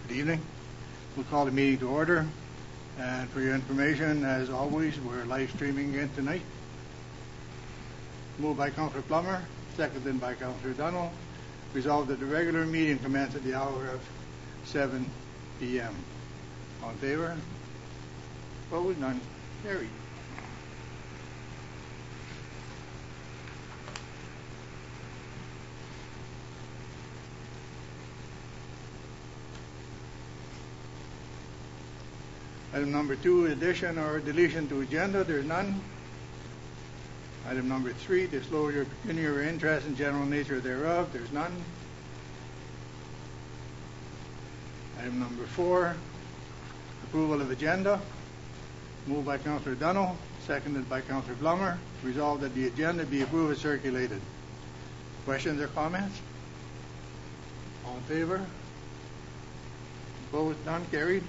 Good evening. We'll call the meeting to order. And for your information, as always, we're live streaming again tonight. Moved by Councillor Plummer, seconded by Councillor Dunno. Resolved that the regular meeting commence at the hour of 7 p.m. All in favor? Opposed? None. Carried. Item number 2, addition or deletion to agenda. There's none. Item number 3, disclosure of pecuniary interest and general nature thereof. There's none. Item number 4, approval of agenda. Moved by Councillor Dunno, seconded by Councillor Plummer. Resolved that the agenda be approved and circulated. Questions or comments? All in favor? Opposed? None. Carried.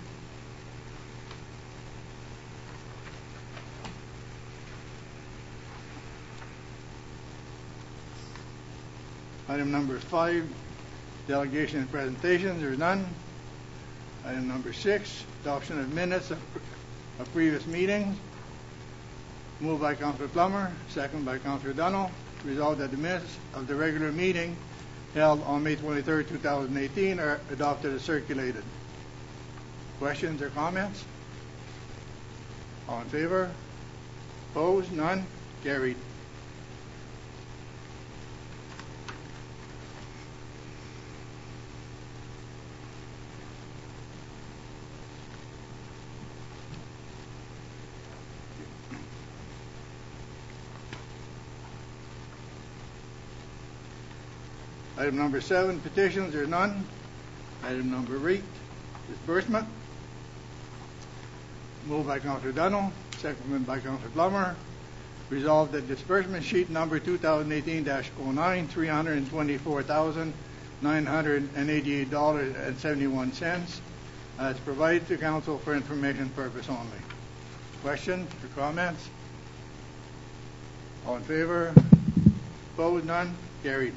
Item number 5, delegation and presentations. There's none. Item number 6, adoption of minutes of previous meetings. Moved by Councillor Plummer, seconded by Councillor Dunno. Resolved that the minutes of the regular meeting held on May 23, 2018 are adopted as circulated. Questions or comments? All in favor? Opposed? None. Carried. Item number 7, petitions. There are none. Item number 8, disbursement. Moved by Councillor Dunno, seconded by Councillor Plummer. Resolved that disbursement sheet number 2018-09, $324,988.71 is provided to Council for information purpose only. Questions or comments? All in favor? Opposed? None? Carried.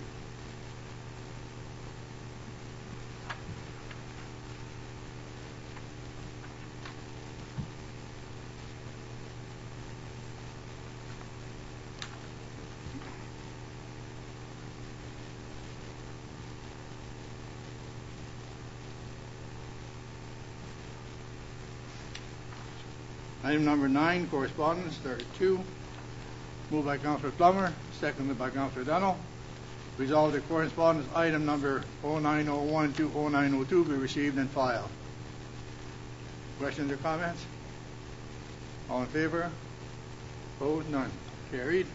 Item number 9, correspondence. There are 2. Moved by Councillor Plummer, seconded by Councillor Dunno. Resolved that correspondence item number 0901 to 0902 be received and filed. Questions or comments? All in favor? Opposed? None. Carried.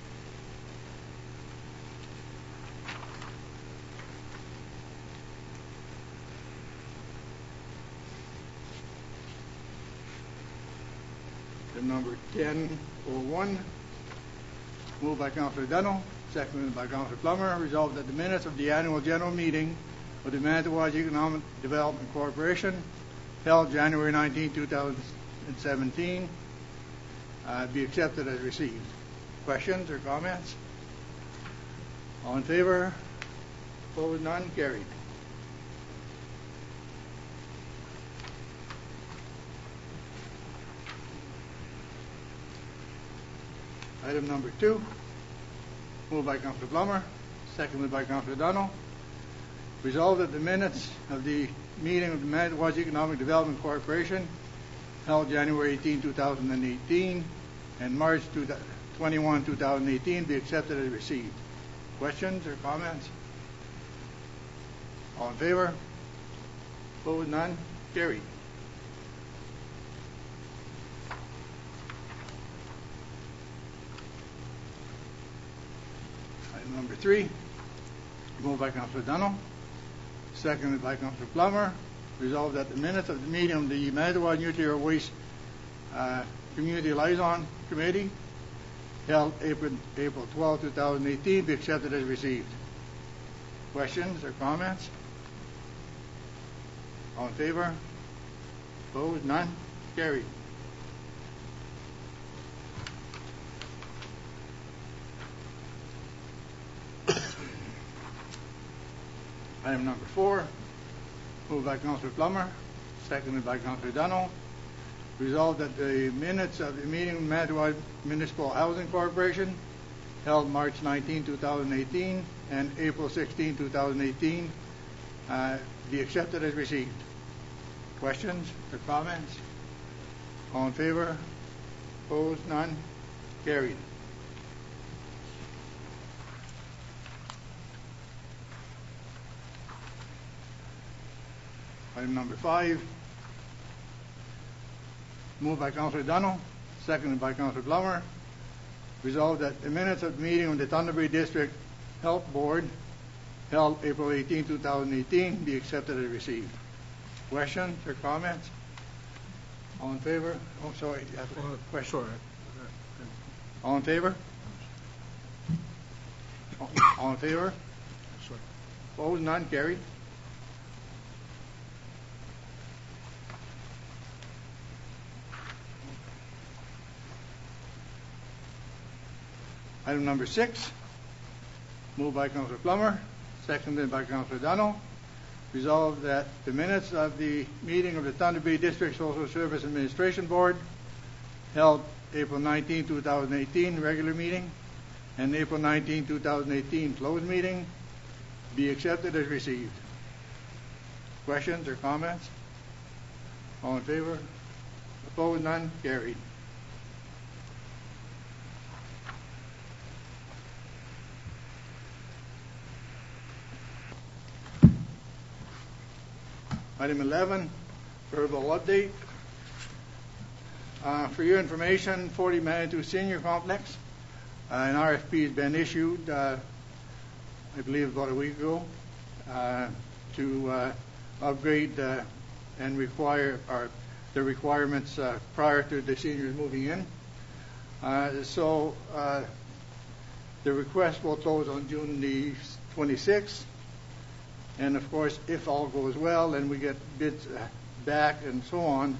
Item number 1001. Moved by Councillor Dunno, seconded by Councillor Plummer. Resolved that the minutes of the annual general meeting of the Manitowoc Economic Development Corporation held January 19, 2017 be accepted as received. Questions or comments? All in favor? Opposed? None? Carried. Item number 2, moved by Councilor Plummer, seconded by Councilor Donald. Resolved that the minutes of the meeting of the Manitowoc Economic Development Corporation held January 18, 2018 and March 21, 2018 be accepted as received. Questions or comments? All in favor? Opposed? None? Carried. Item number 3, moved by Councilor Dunno, seconded by Councilor Plummer. Resolved that the minutes of the meeting of the Manitowoc Nuclear Waste Community Liaison Committee held April 12, 2018 be accepted as received. Questions or comments? All in favor? Opposed? None? Carried. Item number 4, moved by Councilor Plummer, seconded by Councilor Dunno. Resolved that the minutes of the meeting of the Manitowoc Municipal Housing Corporation held March 19, 2018 and April 16, 2018 be accepted as received. Questions or comments? All in favor? Opposed? None? Carried. Item number 5, moved by Councilor Dunno, seconded by Councilor Plummer. Resolved that the minutes of the meeting of the Thunder Bay District Health Board held April 18, 2018 be accepted as received. Questions or comments? All in favor? Oh, sorry. You have a question. Sorry. All in favor? All in favor? Sorry. Opposed? None? Carried. Item number 6, moved by Councilor Plummer, seconded by Councilor Dunno. Resolved that the minutes of the meeting of the Thunder Bay District Social Service Administration Board held April 19, 2018 regular meeting and April 19, 2018 closed meeting be accepted as received. Questions or comments? All in favor? Opposed? None? Carried. Item 11, verbal update. For your information, 40 Manitou Senior Complex, an RFP has been issued, I believe about a week ago, to upgrade and require the requirements prior to the seniors moving in. So the request will close on June the 26th. And of course, if all goes well and we get bids back and so on,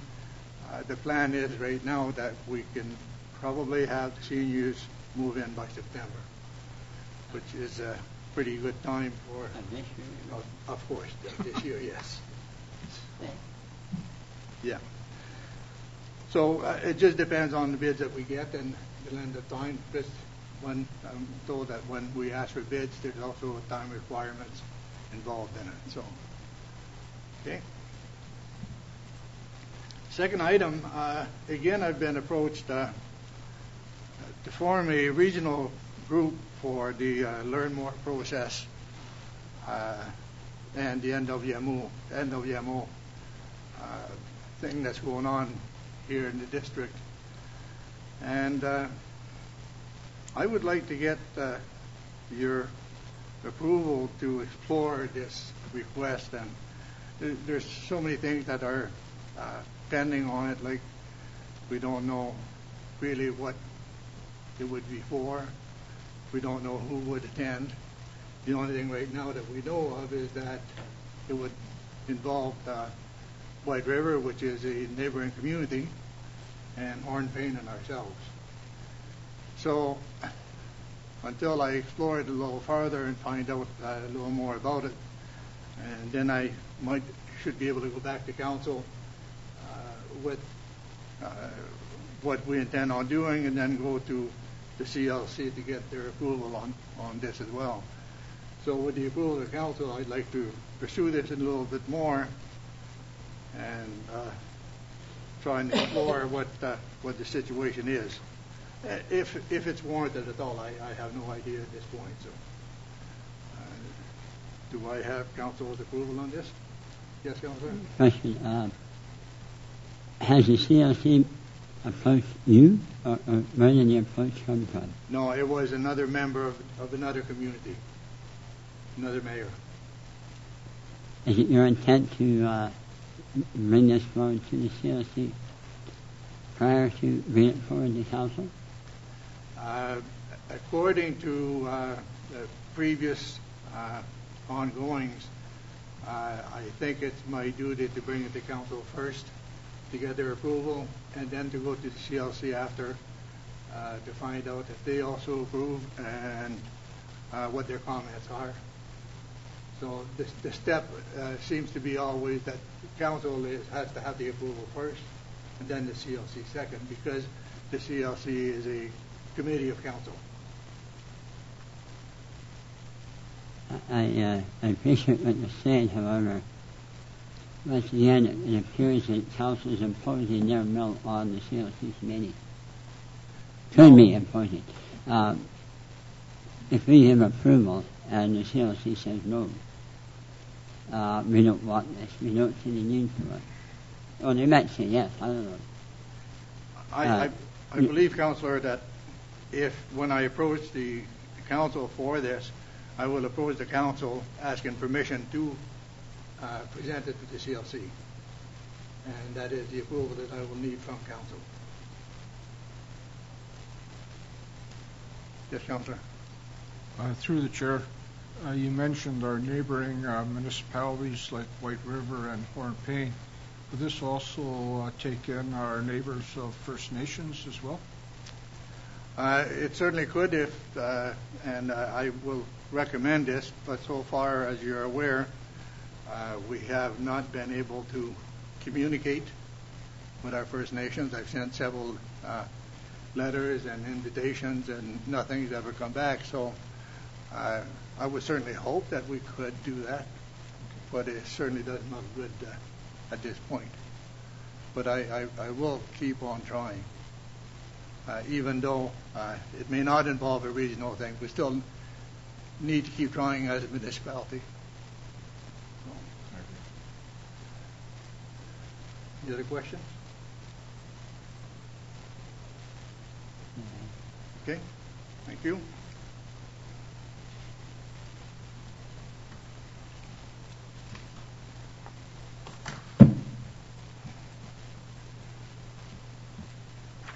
the plan is right now that we can probably have the seniors move in by September, which is a pretty good time for. This year? Of course, this year, yes. Yeah. So it just depends on the bids that we get and the length of time. Because when I'm told that when we ask for bids, there's also time requirements involved in it. So, okay. Second item, again, I've been approached to form a regional group for the Learn More process and the NWMO thing that's going on here in the district. And I would like to get your approval to explore this request. And there's so many things that are pending on it, like we don't know really what it would be for. We don't know who would attend. The only thing right now that we know of is that it would involve White River, which is a neighboring community, and Hornpain and ourselves. So until I explore it a little farther and find out a little more about it, and then I should be able to go back to council with what we intend on doing, and then go to the CLC to get their approval on this as well. So with the approval of the council, I'd like to pursue this a little bit more and try and explore what the situation is. If it's warranted at all, I have no idea at this point. So, do I have council's approval on this? Yes, Councilor? Question. Has the CLC approached you, or where did the approach come from? No, it was another member of another community, another mayor. Is it your intent to bring this forward to the CLC prior to bringing it forward to council? According to the previous ongoings, I think it's my duty to bring it to council first to get their approval, and then to go to the CLC after to find out if they also approve and what their comments are. So the step seems to be always that council has to have the approval first, and then the CLC second, because the CLC is a committee of council. I appreciate what you're saying, however, once again, it appears that council is imposing their will on the CLC committee. Could be imposing. If we have approval and the CLC says no, we don't want this, we don't see the need for it. Or they might say yes, I don't know. I believe, Councillor, that when I approach the council for this, I will approach the council asking permission to present it to the CLC. And that is the approval that I will need from council. Yes, Councillor. Through the chair, you mentioned our neighboring municipalities like White River and Horn Plain. Would this also take in our neighbors of First Nations as well? It certainly could, and I will recommend this, but so far as you're aware, we have not been able to communicate with our First Nations. I've sent several letters and invitations, and nothing's ever come back. So I would certainly hope that we could do that, but it certainly doesn't look good at this point. But I will keep on trying. Even though it may not involve a regional thing, we still need to keep trying as a municipality. Any other questions? Okay, thank you.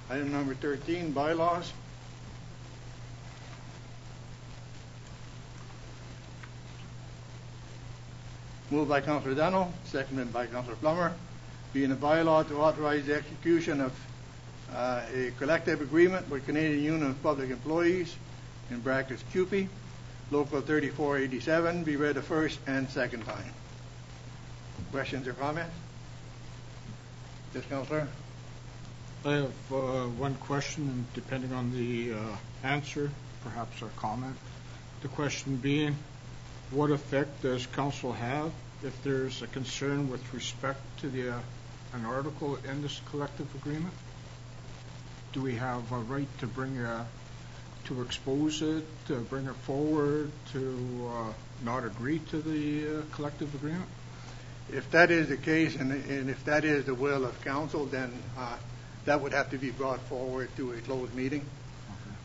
Item number 13, bylaws. Moved by Councillor Dano, seconded by Councillor Plummer. Being a bylaw to authorize the execution of a collective agreement with Canadian Union of Public Employees, in brackets CUPE, Local 3487, be read the first and second time. Questions or comments? Yes, Councillor. I have one question, and depending on the answer, perhaps a comment. The question being, what effect does council have if there's a concern with respect to an article in this collective agreement? Do we have a right to to expose it, to bring it forward, to not agree to the collective agreement? If that is the case, and if that is the will of council, then that would have to be brought forward to a closed meeting.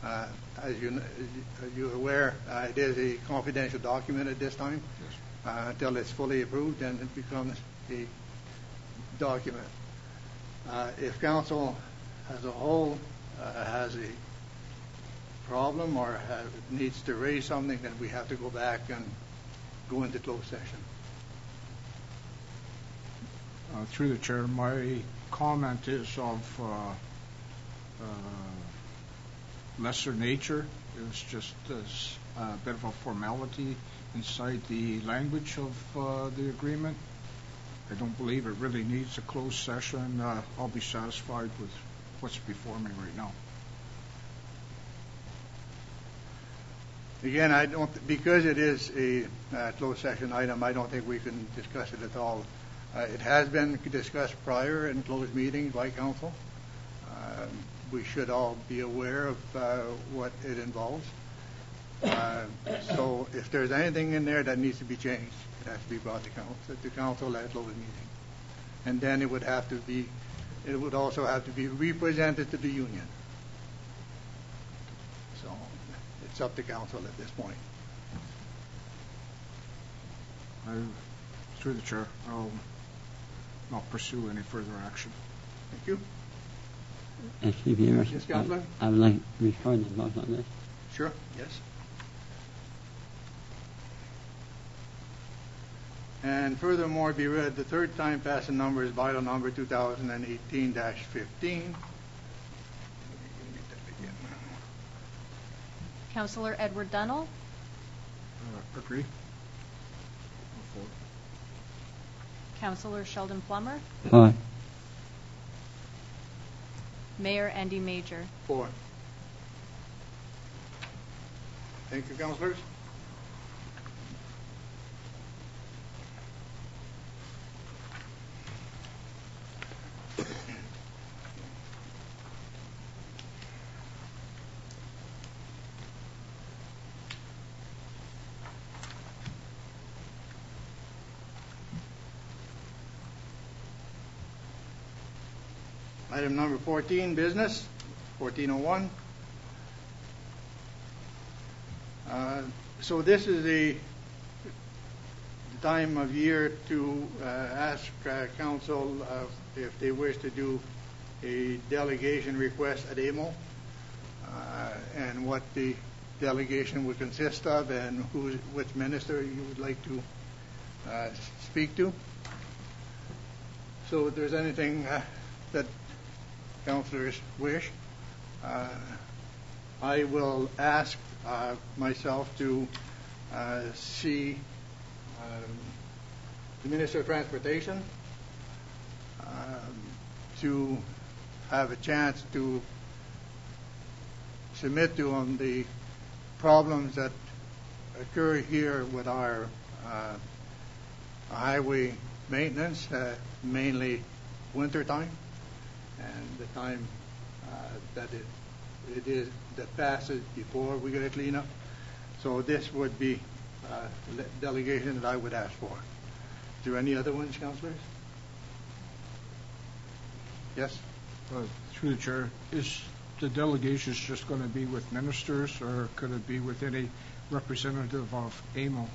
Okay. As you're aware, it is a confidential document at this time. Yes. Until it's fully approved, then it becomes a document. If council as a whole has a problem or needs to raise something, then we have to go back and go into closed session. Through the chair, my comment is of lesser nature. It's just a bit of a formality inside the language of the agreement. I don't believe it really needs a closed session. I'll be satisfied with what's before me right now. Again, I don't, because it is a closed session item, I don't think we can discuss it at all. It has been discussed prior in closed meetings by council. We should all be aware of what it involves. So if there's anything in there that needs to be changed, it has to be brought to council at closed meeting. And then it would also have to be represented to the union. So it's up to council at this point. Through the chair, I'll not pursue any further action. Thank you. Excuse me, Your Yes, Councillor? I would like to record the vote on this. Sure, yes. And furthermore, be read the third time passing number is bylaw number 2018-15. Councillor Edward Dunnell, Agree? Councillor Sheldon Plummer, For. Mayor Andy Major. 4. Thank you, councillors. Item number 14, business, 1401. So this is the time of year to ask council if they wish to do a delegation request at AMO, and what the delegation would consist of, and which minister you would like to speak to. So if there's anything that councillors wish, I will ask myself to see the Minister of Transportation to have a chance to submit to him the problems that occur here with our highway maintenance, mainly winter time, and the time that that passes before we get a cleanup. So this would be the delegation that I would ask for. Is there any other ones, councillors? Yes? Through the chair, is the delegations just going to be with ministers, or could it be with any representative of AMO?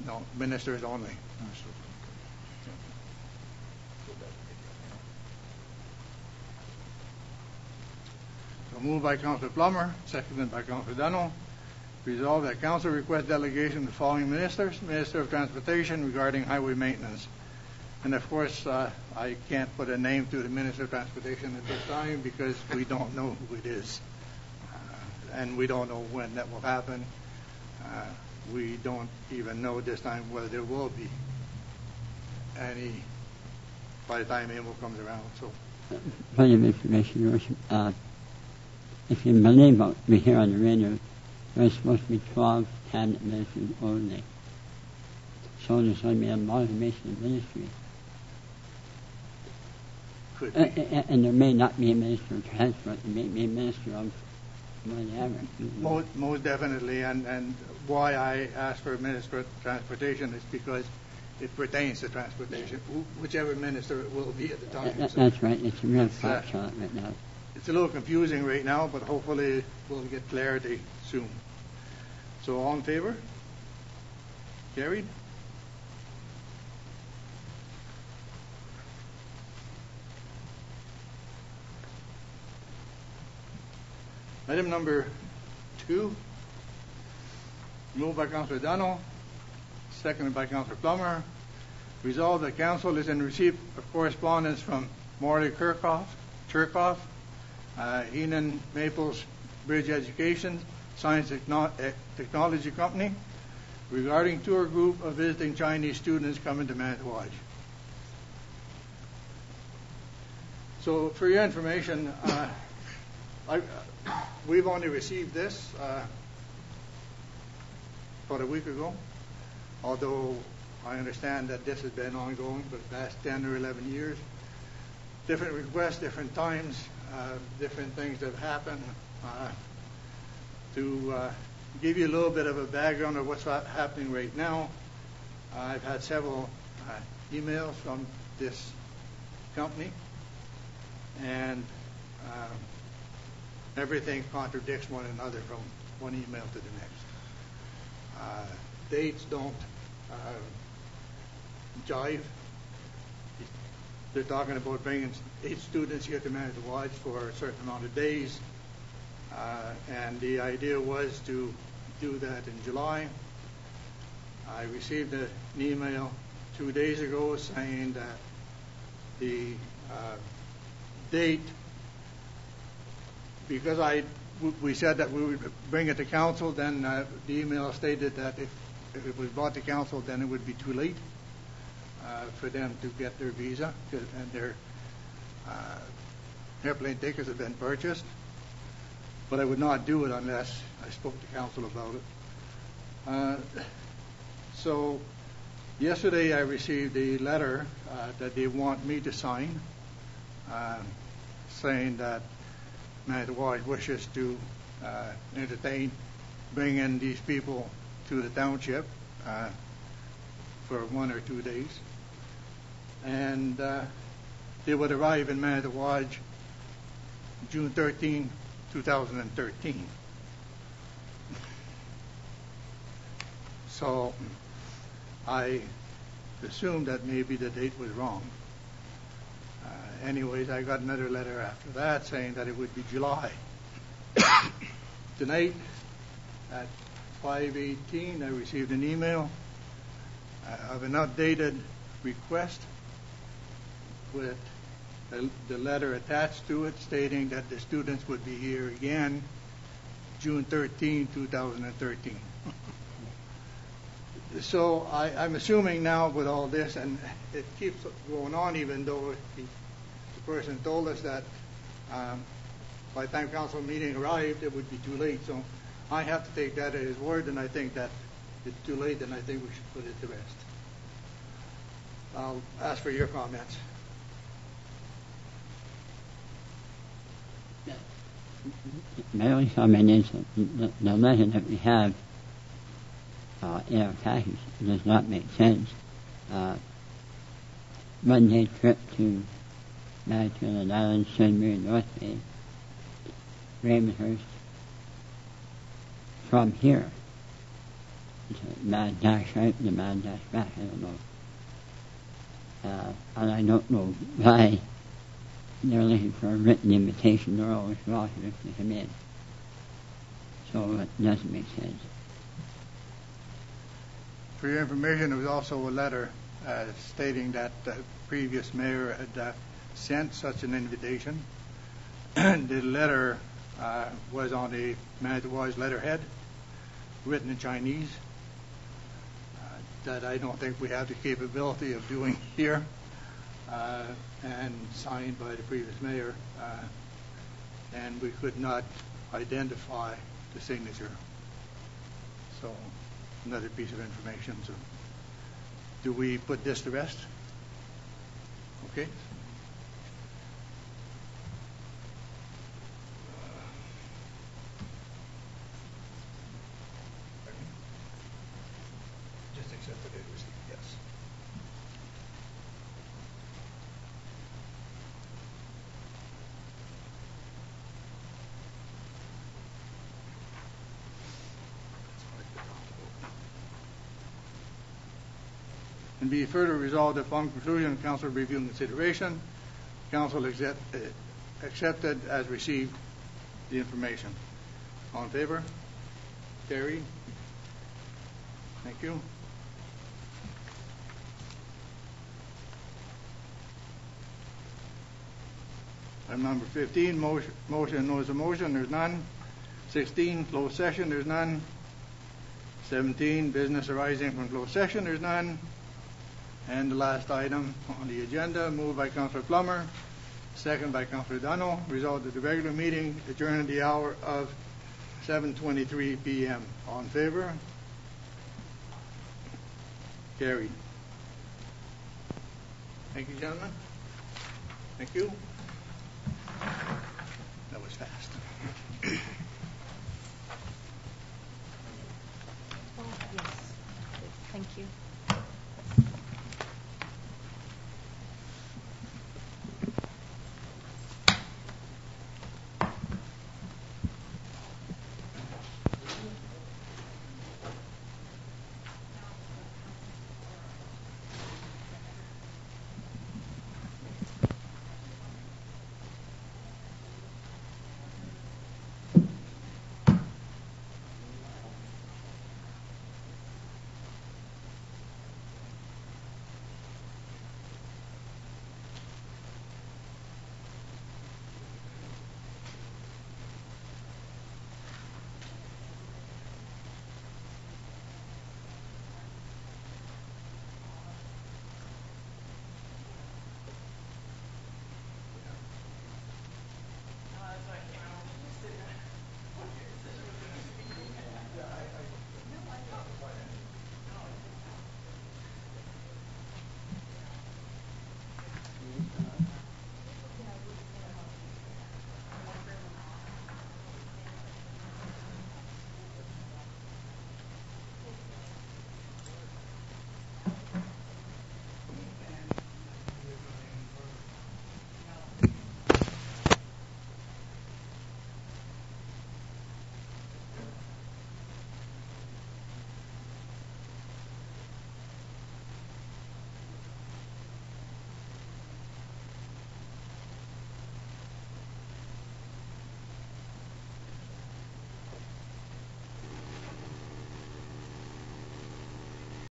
No, ministers only. So moved by Councillor Plummer, seconded by Councillor Dunnell. Resolved that council request delegation to the following ministers: Minister of Transportation regarding highway maintenance. And of course, I can't put a name to the Minister of Transportation at this time because we don't know who it is. And we don't know when that will happen. We don't even know this time whether there will be any by the time AMO comes around. So, Point of information, Your Worship. If you believe what we hear on the radio, there's supposed to be 12 cabinet ministers only. So there's going to be a amalgamation of ministries. could be. And there may not be a minister of transport, there may be a minister of whatever. Most definitely, and why I asked for a Minister of Transportation is because it pertains to transportation, whichever minister it will be at the time. That's right, it's a real fact shot right now. It's a little confusing right now, but hopefully we'll get clarity soon. So all in favor? Carried? Item number 2, moved by Councillor Dunnell, seconded by Councillor Plummer. Resolved that Council is in receipt of correspondence from Morley Cherkoff, Heenan Maples Bridge Education Science Technology Company, regarding tour group of visiting Chinese students coming to Manitowocin. So for your information, we've only received this. about a week ago, although I understand that this has been ongoing for the past 10 or 11 years. Different requests, different times, different things that have happened. To give you a little bit of a background of what's happening right now, I've had several emails from this company, and everything contradicts one another from one email to the next. Dates don't jive. They're talking about bringing 8 students here to Manitowoc Lodge for a certain amount of days, and the idea was to do that in July. I received an email 2 days ago saying that the date, because we said that we would bring it to council, then the email stated that if it was brought to council, then it would be too late for them to get their visa, and their airplane tickets have been purchased. But I would not do it unless I spoke to council about it. So yesterday I received a letter that they want me to sign, saying that Manitowoc Lodge wishes to entertain bringing these people to the township for 1 or 2 days. And they would arrive in Manitowoc Lodge June 13, 2013. So I assumed that maybe the date was wrong. Anyways, I got another letter after that saying that it would be July. Tonight at 5:18, I received an email of an updated request with the letter attached to it stating that the students would be here again June 13, 2013. So I'm assuming now with all this, and it keeps going on, even though the person told us that by the time council meeting arrived, it would be too late. So I have to take that at his word, and I think that it's too late, and I think we should put it to rest. I'll ask for your comments. My only comment is that the letter that we have in our package does not make sense. 1 day trip to Manitowoc Island, Sudbury, North Bay, Ravenhurst, from here to Mad Dash out and Mad Dash back, I don't know. And I don't know why they're looking for a written invitation. They're always welcome if they come in. So it doesn't make sense. For your information, there was also a letter stating that the previous mayor had sent such an invitation. The letter was on a Manitowoc letterhead, written in Chinese, that I don't think we have the capability of doing here, and signed by the previous mayor, and we could not identify the signature. So another piece of information. So do we put this to rest? Okay. Just accept the date receipt, yes. And be further resolved upon conclusion of council review and consideration, council accepted as received the information. All in favor? Carried. Thank you. Item number 15, motion, notice of motion, there's none. 16, closed session, there's none. 17, business arising from closed session, there's none. And the last item on the agenda, moved by Councillor Plummer, second by Councillor Dunno, resolved that the regular meeting adjourned at the hour of 7:23 p.m. All in favor? Carried. Thank you, gentlemen. Thank you. That was fast. Thank you.